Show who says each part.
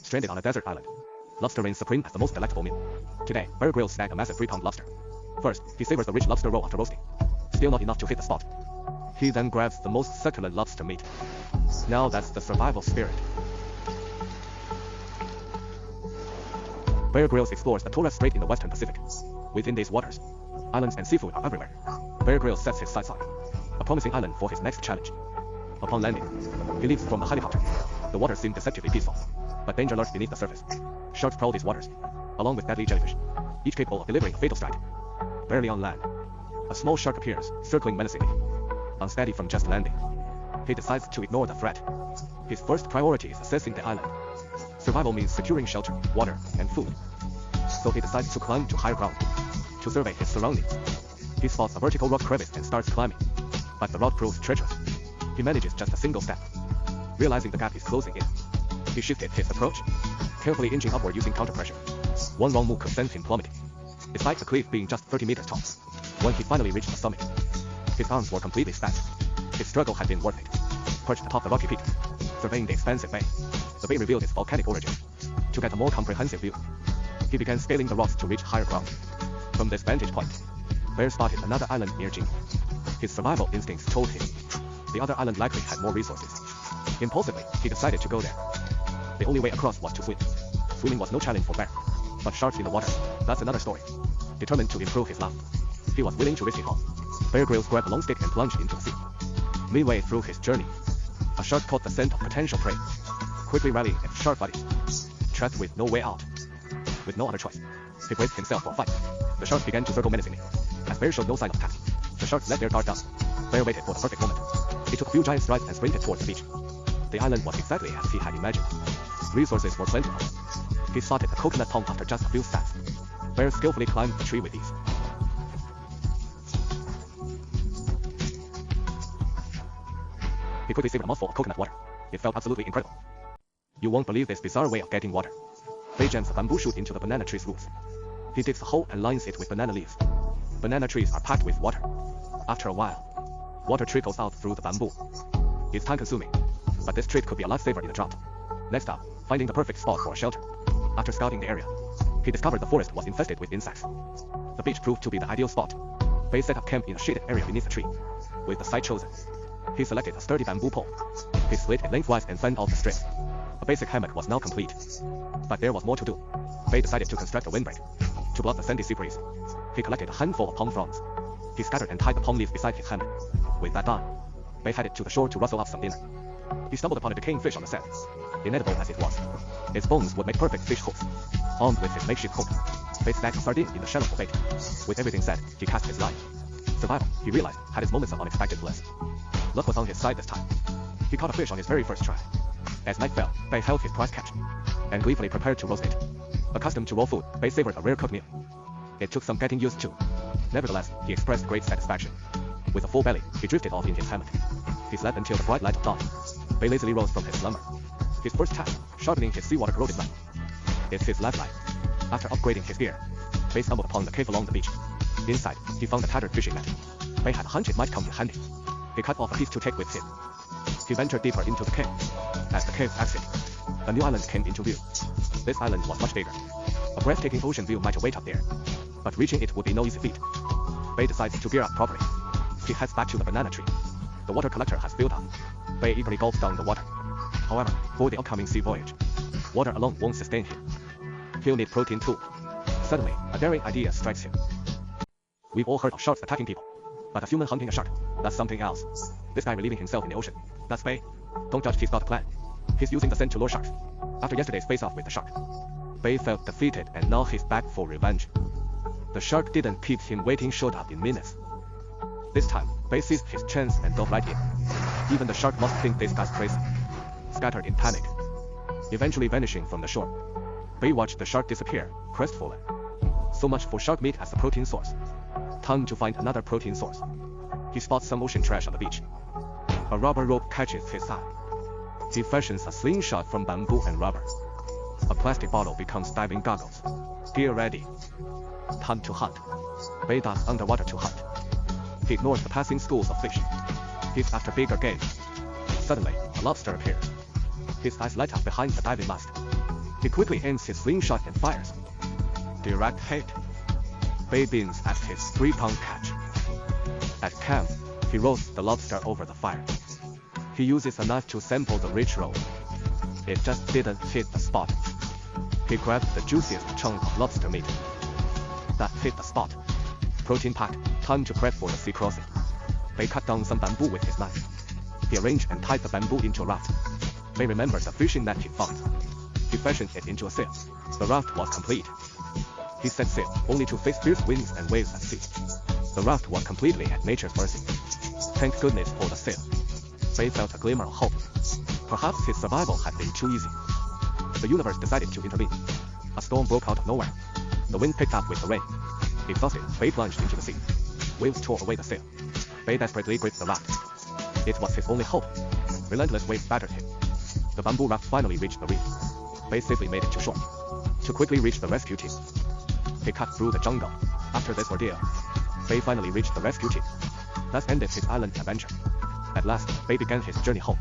Speaker 1: stranded on a desert island. Lobster reigns supreme as the most delectable meal. Today, Bear Grylls snagged a massive 3-pound lobster. First, he savors the rich lobster roll after roasting. Still not enough to hit the spot. He then grabs the most succulent lobster meat. Now that's the survival spirit. Bear Grylls explores the Torres Strait in the western Pacific. Within these waters, islands and seafood are everywhere. Bear Grylls sets his sights on a promising island for his next challenge. Upon landing, he leaps from the helicopter. The waters seem deceptively peaceful, but danger lurks beneath the surface. Sharks prowl these waters, along with deadly jellyfish, each capable of delivering a fatal strike. Barely on land, a small shark appears, circling menacingly. Unsteady from just landing, he decides to ignore the threat. His first priority is assessing the island. Survival means securing shelter, water, and food. So he decides to climb to higher ground, to survey his surroundings. He spots a vertical rock crevice and starts climbing, but the rock proves treacherous. He manages just a single step. Realizing the gap is closing in, he shifted his approach, carefully inching upward using counter pressure. One wrong move could send him plummeting, despite the cliff being just 30 meters tall. When he finally reached the summit, his arms were completely spent. His struggle had been worth it. Perched atop the rocky peak, surveying the expansive bay, the bay revealed its volcanic origin. To get a more comprehensive view, he began scaling the rocks to reach higher ground. From this vantage point, Bear spotted another island near Jing. His survival instincts told him the other island likely had more resources. Impulsively, he decided to go there. The only way across was to swim. Swimming was no challenge for Bear, but sharks in the water, that's another story. Determined to improve his luck, he was willing to risk it all. Bear Grylls grabbed a long stick and plunged into the sea. Midway through his journey, a shark caught the scent of potential prey, quickly rallying its shark buddies. Trapped with no way out, with no other choice, he braced himself for a fight. The sharks began to circle menacingly. As Bear showed no sign of attack, the sharks let their guard down. Bear waited for the perfect moment. He took a few giant strides and sprinted towards the beach. The island was exactly as he had imagined. Resources were plentiful. He spotted a coconut palm after just a few steps. Bear skillfully climbed the tree with ease. He quickly sipped a mouthful of coconut water. It felt absolutely incredible. You won't believe this bizarre way of getting water. Bear jams a bamboo shoot into the banana tree's roots. He digs a hole and lines it with banana leaves. Banana trees are packed with water. After a while, water trickles out through the bamboo. It's time-consuming, but this trick could be a lifesaver in a drought. Next up, finding the perfect spot for a shelter. After scouting the area, he discovered the forest was infested with insects. The beach proved to be the ideal spot. Bear set up camp in a shaded area beneath a tree. With the site chosen, he selected a sturdy bamboo pole. He split it lengthwise and fanned out the strips. A basic hammock was now complete. But there was more to do. Bear decided to construct a windbreak. To block the sandy sea breeze, he collected a handful of palm fronds. He scattered and tied the palm leaves beside his hammock. With that done, Bear headed to the shore to rustle up some dinner. He stumbled upon a decaying fish on the sand. Inedible as it was, its bones would make perfect fish hooks. Armed with his makeshift hook, Bear stacked a sardine in the shallow for bait. With everything said, he cast his line. Survival, he realized, had its moments of unexpected bliss. Luck was on his side this time. He caught a fish on his very first try. As night fell, Bear held his prize catch and gleefully prepared to roast it. Accustomed to raw food, Bear savored a rare cooked meal. It took some getting used to. Nevertheless, he expressed great satisfaction. With a full belly, he drifted off in his hammock. He slept until the bright light of dawn. Bear lazily rose from his slumber. His first task, sharpening his seawater corroded knife. It's his lifeline. After upgrading his gear, Bear stumbled upon the cave along the beach. Inside, he found a tattered fishing net. Bear had a hunch it might come in handy. He cut off a piece to take with him. He ventured deeper into the cave. As the cave exited, a new island came into view. This island was much bigger. A breathtaking ocean view might await up there, but reaching it would be no easy feat. Bear decides to gear up properly. He heads back to the banana tree. The water collector has filled up. Bear eagerly gulps down the water. However, for the upcoming sea voyage, water alone won't sustain him. He'll need protein too. Suddenly, a daring idea strikes him. We've all heard of sharks attacking people, but a human hunting a shark, that's something else. This guy relieving himself in the ocean, that's Bear. Don't judge, he's got a plan. He's using the scent to lure sharks. After yesterday's face-off with the shark, Bear felt defeated and now he's back for revenge. The shark didn't keep him waiting, showed up in minutes. This time, Bear seized his chance and dove right in. Even the shark must think this guy's crazy. Scattered in panic, eventually vanishing from the shore, Bear watched the shark disappear, crestfallen. So much for shark meat as a protein source. Time to find another protein source. He spots some ocean trash on the beach. A rubber rope catches his eye. He fashions a slingshot from bamboo and rubber. A plastic bottle becomes diving goggles. Gear ready. Time to hunt. Bear dives underwater to hunt. He ignores the passing schools of fish. He's after bigger game. Suddenly, a lobster appears. His eyes light up behind the diving mask. He quickly aims his slingshot and fires. Direct hit. Bay beams at his 3-pound catch. At camp, he roasts the lobster over the fire. He uses a knife to sample the rich roe. It just didn't hit the spot. He grabbed the juiciest chunk of lobster meat. That hit the spot. Protein-packed, time to prep for the sea crossing. Bay cut down some bamboo with his knife. He arranged and tied the bamboo into a raft. Bay remembered the fishing net he found. He fashioned it into a sail. The raft was complete. He set sail, only to face fierce winds and waves at sea. The raft was completely at nature's mercy. Thank goodness for the sail. Bay felt a glimmer of hope. Perhaps his survival had been too easy. The universe decided to intervene. A storm broke out of nowhere. The wind picked up with the rain. Exhausted, Bay plunged into the sea. Waves tore away the sail. Bay desperately gripped the raft. It was his only hope. Relentless waves battered him. The bamboo raft finally reached the reef. Bay safely made it to shore. To quickly reach the rescue team, he cut through the jungle. After this ordeal, Bay finally reached the rescue team. That ended his island adventure. At last, Bay began his journey home.